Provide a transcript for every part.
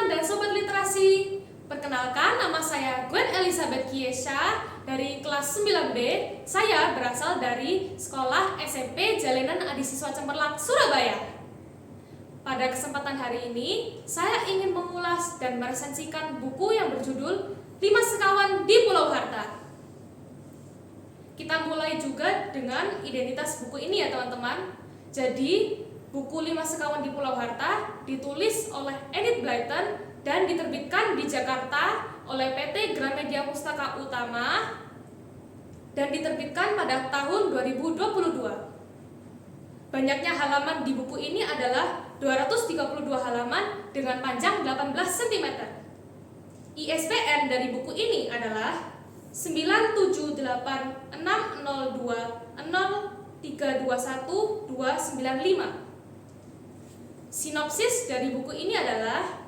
dan Sobat Literasi. Perkenalkan, nama saya Gwen Elizabeth Kiesha dari kelas 9B. Saya berasal dari Sekolah SMP Jalanan Adi Siswa Cemerlang, Surabaya. Pada kesempatan hari ini, saya ingin mengulas dan meresensikan buku yang berjudul 5 Sekawan di Pulau Harta. Kita mulai juga dengan identitas buku ini ya teman-teman. Jadi, buku 5 Sekawan di Pulau Harta ditulis oleh Enid Blyton dan diterbitkan di Jakarta oleh PT Gramedia Pustaka Utama dan diterbitkan pada tahun 2022. Banyaknya halaman di buku ini adalah 232 halaman dengan panjang 18 cm. ISBN dari buku ini adalah 9786002032129. Sinopsis dari buku ini adalah: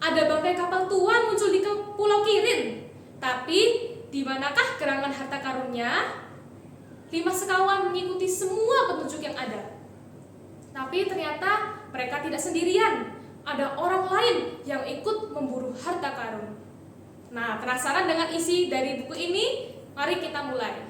ada bangkai kapal tua muncul di Pulau Kirin, tapi di manakah gerangan harta karunnya? 5 sekawan mengikuti semua petunjuk yang ada. Tapi ternyata mereka tidak sendirian. Ada orang lain yang ikut memburu harta karun. Nah, penasaran dengan isi dari buku ini? Mari kita mulai.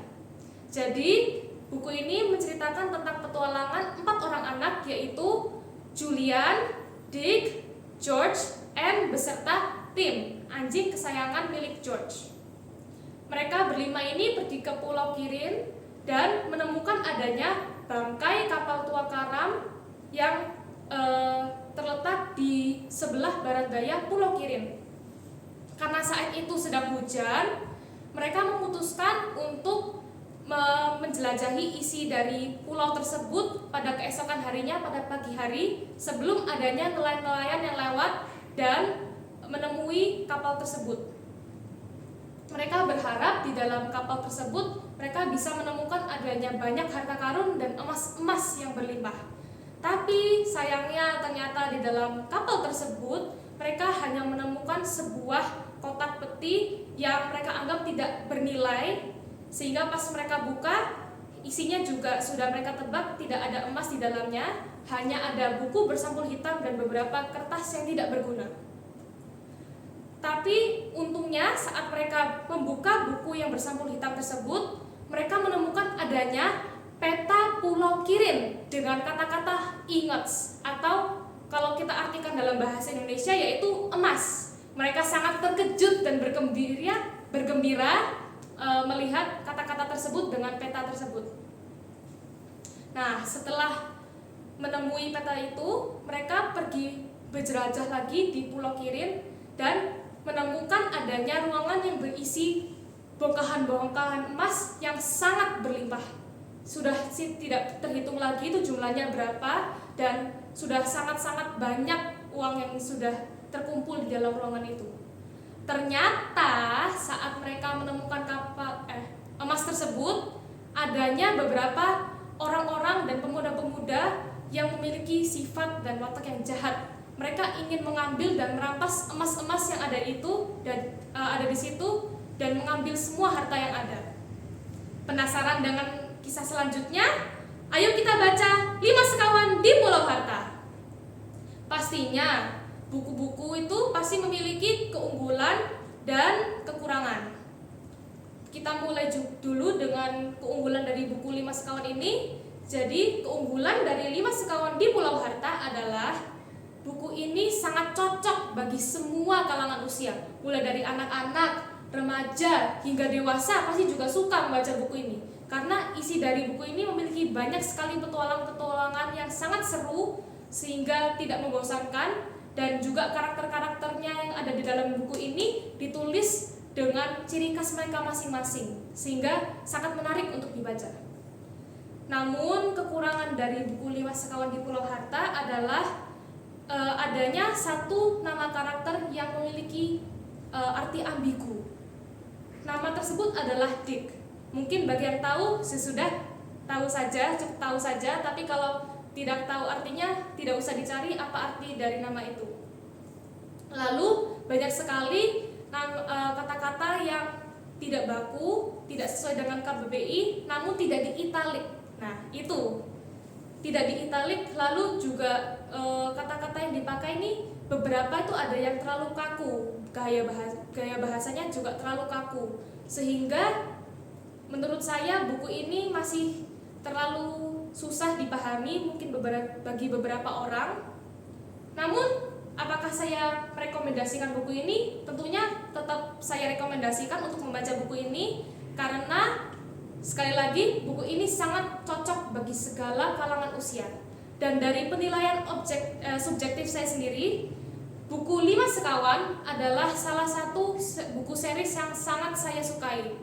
Jadi, buku ini menceritakan tentang petualangan 4 orang anak, yaitu Julian, Dick, George, M beserta Tim, anjing kesayangan milik George. Mereka berlima ini pergi ke Pulau Kirin dan menemukan adanya bangkai kapal tua karam yang terletak di sebelah barat daya Pulau Kirin. Karena saat itu sedang hujan, mereka memutuskan untuk menjelajahi isi dari pulau tersebut pada keesokan harinya, pada pagi hari, sebelum adanya nelayan-nelayan yang lewat dan menemui kapal tersebut. Mereka berharap di dalam kapal tersebut mereka bisa menemukan adanya banyak harta karun dan emas-emas yang berlimpah. Tapi sayangnya ternyata di dalam kapal tersebut mereka hanya menemukan sebuah kotak peti yang mereka anggap tidak bernilai, sehingga pas mereka buka isinya juga sudah mereka tebak tidak ada emas di dalamnya, hanya ada buku bersampul hitam dan beberapa kertas yang tidak berguna. Tapi untungnya saat mereka membuka buku yang bersampul hitam tersebut, mereka menemukan adanya peta Pulau Kirin dengan kata-kata ingots, atau kalau kita artikan dalam bahasa Indonesia yaitu emas. Mereka sangat terkejut dan bergembira melihat kata-kata tersebut dengan peta tersebut. Nah, setelah menemui peta itu, mereka pergi berjelajah lagi di Pulau Kirin dan menemukan adanya ruangan yang berisi bongkahan-bongkahan emas yang sangat berlimpah. Sudah tidak terhitung lagi itu jumlahnya berapa, dan sudah sangat-sangat banyak uang yang sudah terkumpul di dalam ruangan itu. Ternyata saat mereka menemukan emas tersebut, adanya beberapa orang-orang dan pemuda-pemuda yang memiliki sifat dan watak yang jahat. Mereka ingin mengambil dan merampas emas-emas yang ada di situ dan mengambil semua harta yang ada. Penasaran dengan kisah selanjutnya? Ayo kita baca 5 Sekawan di Pulau Harta. Pastinya buku-buku itu pasti memiliki keunggulan dan kekurangan. Kita mulai dulu dengan keunggulan dari buku 5 Sekawan ini. Jadi keunggulan dari 5 Sekawan di Pulau Harta adalah buku ini sangat cocok bagi semua kalangan usia, mulai dari anak-anak, remaja, hingga dewasa pasti juga suka membaca buku ini. Karena isi dari buku ini memiliki banyak sekali petualangan-petualangan yang sangat seru sehingga tidak membosankan, dan juga karakter-karakternya yang ada di dalam buku ini ditulis dengan ciri khas mereka masing-masing sehingga sangat menarik untuk dibaca. Namun kekurangan dari buku 5 Sekawan di Pulau Harta adalah adanya satu nama karakter yang memiliki arti ambigu. Nama tersebut adalah Dick. Mungkin bagi yang tahu sesudah tahu saja, cukup tahu saja, tapi kalau tidak tahu artinya tidak usah dicari apa arti dari nama itu. Lalu banyak sekali kata-kata yang tidak baku, tidak sesuai dengan KBBI, namun tidak di italik. Nah, itu tidak di italik. Lalu juga kata-kata yang dipakai ini beberapa itu ada yang terlalu kaku, gaya bahasanya juga terlalu kaku, sehingga menurut saya buku ini masih terlalu susah dipahami mungkin bagi beberapa orang. Namun apakah saya merekomendasikan buku ini? Tentunya tetap saya rekomendasikan untuk membaca buku ini, karena sekali lagi buku ini sangat cocok bagi segala kalangan usia. Dan dari penilaian subjektif saya sendiri, buku 5 Sekawan adalah salah satu buku series yang sangat saya sukai.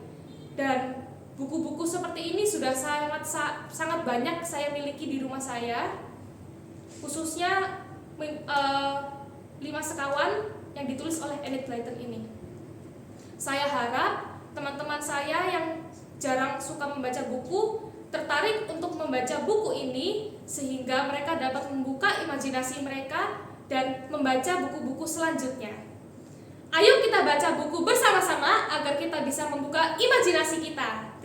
Dan buku-buku seperti ini sudah sangat banyak saya miliki di rumah saya, khususnya 5 Sekawan yang ditulis oleh Enid Blyton ini. Saya harap teman-teman saya yang jarang suka membaca buku tertarik untuk membaca buku ini, sehingga mereka dapat membuka imajinasi mereka dan membaca buku-buku selanjutnya. Ayo kita baca buku bersama-sama agar kita bisa membuka imajinasi kita.